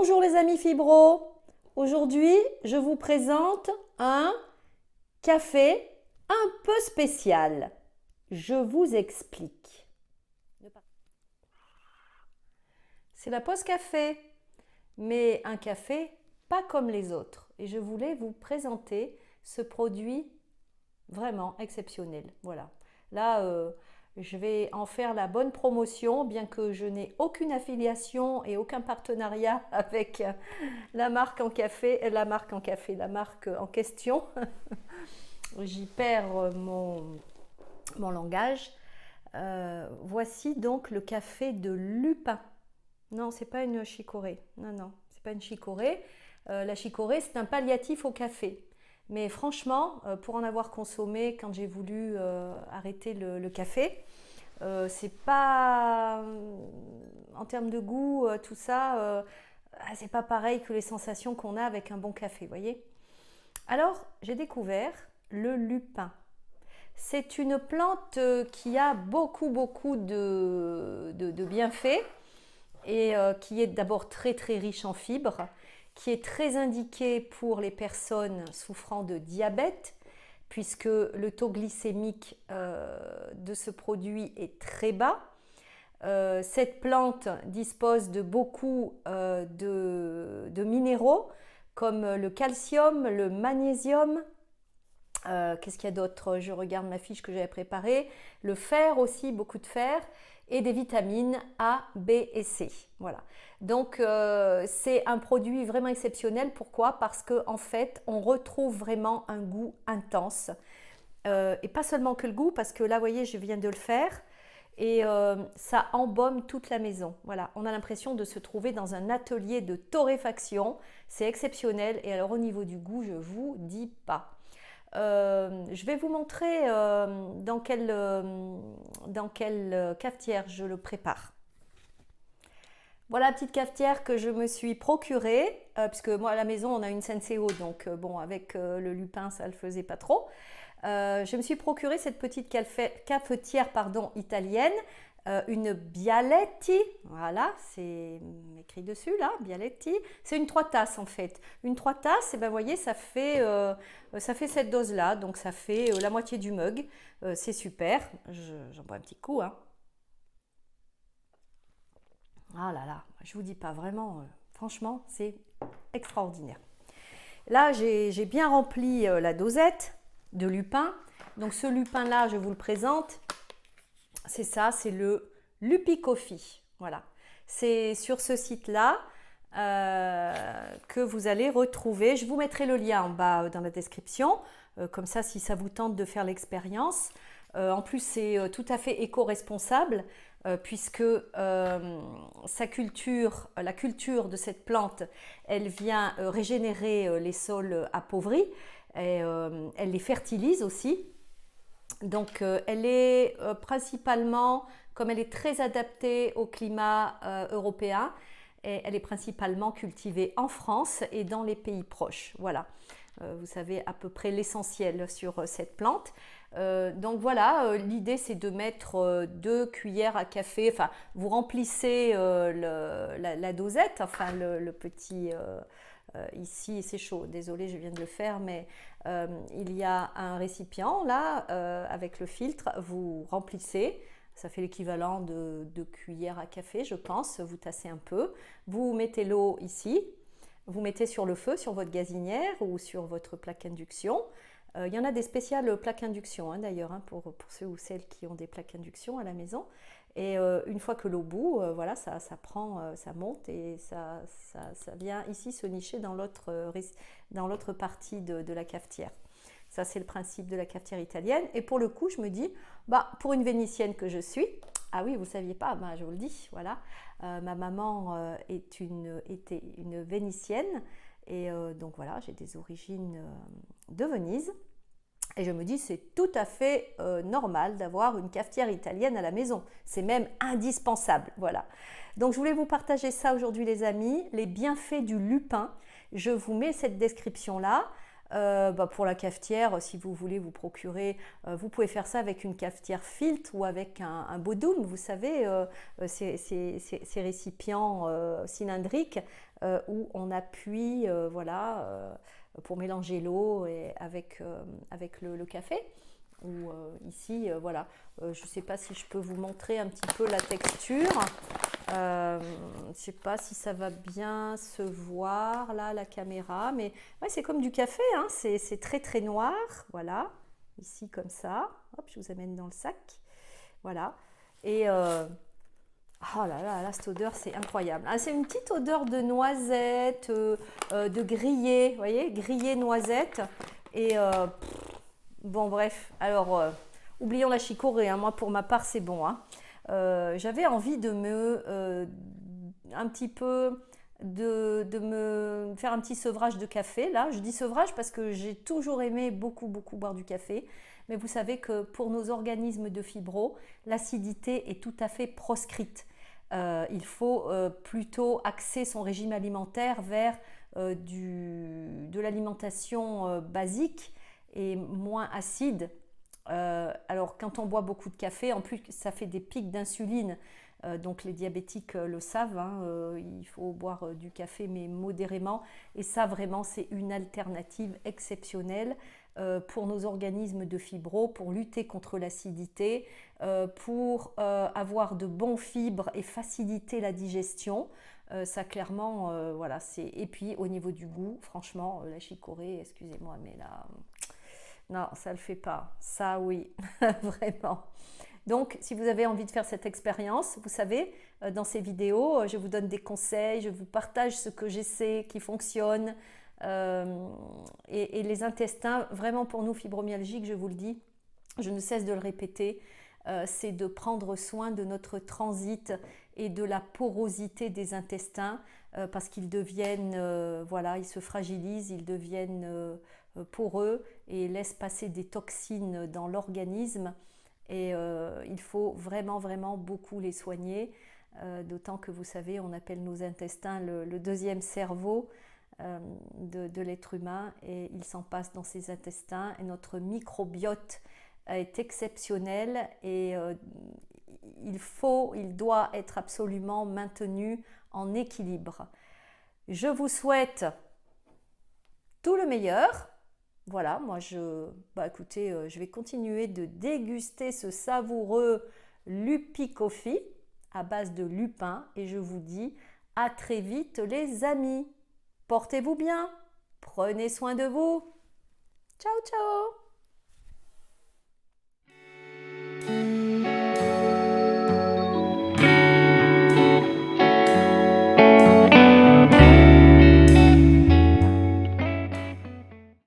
Bonjour les amis fibro. Aujourd'hui, je vous présente un café un peu spécial. Je vous explique. C'est la pause café, mais un café pas comme les autres. Et je voulais vous présenter ce produit vraiment exceptionnel. Voilà. Là, je vais en faire la bonne promotion, bien que je n'ai aucune affiliation et aucun partenariat avec la marque en café, la marque en question. J'y perds mon langage. Voici donc le café de Lupin. Non, c'est pas une chicorée. Non, c'est pas une chicorée. La chicorée, c'est un palliatif au café. Mais franchement, pour en avoir consommé quand j'ai voulu arrêter le café, c'est pas en termes de goût, tout ça, c'est pas pareil que les sensations qu'on a avec un bon café, vous voyez. Alors, j'ai découvert le lupin. C'est une plante qui a beaucoup de bienfaits et qui est d'abord très riche en fibres, qui est très indiquée pour les personnes souffrant de diabète, puisque le taux glycémique de ce produit est très bas. Cette plante dispose de beaucoup de minéraux comme le calcium, le magnésium. Qu'est-ce qu'il y a d'autre? Je regarde ma fiche que j'avais préparée. Le fer aussi, beaucoup de fer. Et des vitamines A, B et C. Voilà. Donc c'est un produit vraiment exceptionnel. Pourquoi? Parce qu'en fait, on retrouve vraiment un goût intense. Et pas seulement que le goût, parce que là, vous voyez, je viens de le faire. Et ça embaume toute la maison. Voilà, on a l'impression de se trouver dans un atelier de torréfaction. C'est exceptionnel. Et alors au niveau du goût, je vous dis pas. Je vais vous montrer dans quelle cafetière je le prépare. Voilà la petite cafetière que je me suis procurée, puisque moi à la maison on a une Senseo, donc bon avec le lupin ça ne le faisait pas trop. Je me suis procuré cette petite cafetière italienne, une Bialetti, voilà, c'est écrit dessus là, Bialetti. C'est une 3 tasses en fait. Une 3 tasses, et ben vous voyez, ça fait cette dose-là, donc ça fait la moitié du mug. C'est super, j'en bois un petit coup. Hein. Ah là là, je vous dis pas vraiment, franchement, c'est extraordinaire. Là, j'ai bien rempli la dosette de lupin. Donc ce lupin-là, je vous le présente. C'est ça, c'est le Lupicoffee. Voilà. C'est sur ce site-là que vous allez retrouver. Je vous mettrai le lien en bas dans la description. Comme ça, si ça vous tente de faire l'expérience. En plus, c'est tout à fait éco-responsable puisque la culture de cette plante, elle vient régénérer les sols appauvris et elle les fertilise aussi. Donc elle est principalement, comme elle est très adaptée au climat européen, et elle est principalement cultivée en France et dans les pays proches. Voilà, vous savez à peu près l'essentiel sur cette plante. Donc voilà, l'idée c'est de mettre 2 cuillères à café, enfin vous remplissez la dosette, enfin le petit... ici c'est chaud, désolé je viens de le faire, mais il y a un récipient là avec le filtre, vous remplissez, ça fait l'équivalent de 2 cuillères à café je pense, vous tassez un peu, vous mettez l'eau ici, vous mettez sur le feu, sur votre gazinière ou sur votre plaque induction. Il y en a des spéciales plaques induction hein, d'ailleurs hein, pour ceux ou celles qui ont des plaques induction à la maison. Et une fois que l'eau bout, voilà, ça prend, ça monte et ça vient ici se nicher dans l'autre partie de la cafetière. Ça, c'est le principe de la cafetière italienne. Et pour le coup, je me dis, bah, pour une vénitienne que je suis, ah oui, vous ne saviez pas, bah, je vous le dis, voilà. Ma maman était une vénitienne. Et donc voilà, j'ai des origines de Venise. Et je me dis, c'est tout à fait normal d'avoir une cafetière italienne à la maison. C'est même indispensable. Voilà. Donc, je voulais vous partager ça aujourd'hui, les amis. Les bienfaits du lupin. Je vous mets cette description-là. Pour la cafetière, si vous voulez vous procurer, vous pouvez faire ça avec une cafetière filtre ou avec un bodoun, vous savez, ces récipients cylindriques où on appuie, voilà, pour mélanger l'eau avec le café. Ou ici, voilà, je ne sais pas si je peux vous montrer un petit peu la texture. Je ne sais pas si ça va bien se voir là, la caméra, mais ouais, c'est comme du café, hein, c'est très très noir, voilà, ici comme ça. Hop, je vous amène dans le sac, voilà. Et oh là, cette odeur, c'est incroyable. Ah, c'est une petite odeur de noisette, de grillé, vous voyez, grillé noisette. Et bon, bref, alors, oublions la chicorée, hein, moi pour ma part, c'est bon, hein. J'avais envie de un petit peu, de me faire un petit sevrage de café. Là, je dis sevrage parce que j'ai toujours aimé beaucoup, beaucoup boire du café. Mais vous savez que pour nos organismes de fibro, l'acidité est tout à fait proscrite. Il faut plutôt axer son régime alimentaire vers de l'alimentation basique et moins acide. Alors quand on boit beaucoup de café, en plus ça fait des pics d'insuline, donc les diabétiques le savent, hein, il faut boire du café mais modérément, et ça vraiment c'est une alternative exceptionnelle pour nos organismes de fibro, pour lutter contre l'acidité, pour avoir de bons fibres et faciliter la digestion. Ça clairement, voilà, c'est... Et puis au niveau du goût, franchement, la chicorée, excusez-moi, mais là... Non, ça ne le fait pas. Ça, oui, vraiment. Donc, si vous avez envie de faire cette expérience, vous savez, dans ces vidéos, je vous donne des conseils, je vous partage ce que j'essaie qui fonctionne. Et les intestins, vraiment pour nous fibromyalgiques, je vous le dis, je ne cesse de le répéter, c'est de prendre soin de notre transit et de la porosité des intestins parce qu'ils deviennent, voilà, ils se fragilisent, ils deviennent poreux et laissent passer des toxines dans l'organisme. Et il faut vraiment, vraiment beaucoup les soigner. D'autant que vous savez, on appelle nos intestins le deuxième cerveau de l'être humain et il s'en passe dans ces intestins. Et notre microbiote est exceptionnel et il doit être absolument maintenu en équilibre. Je vous souhaite tout le meilleur. Voilà, moi écoutez, je vais continuer de déguster ce savoureux Lupi Coffee à base de lupin et je vous dis à très vite les amis. Portez-vous bien, prenez soin de vous. Ciao ciao.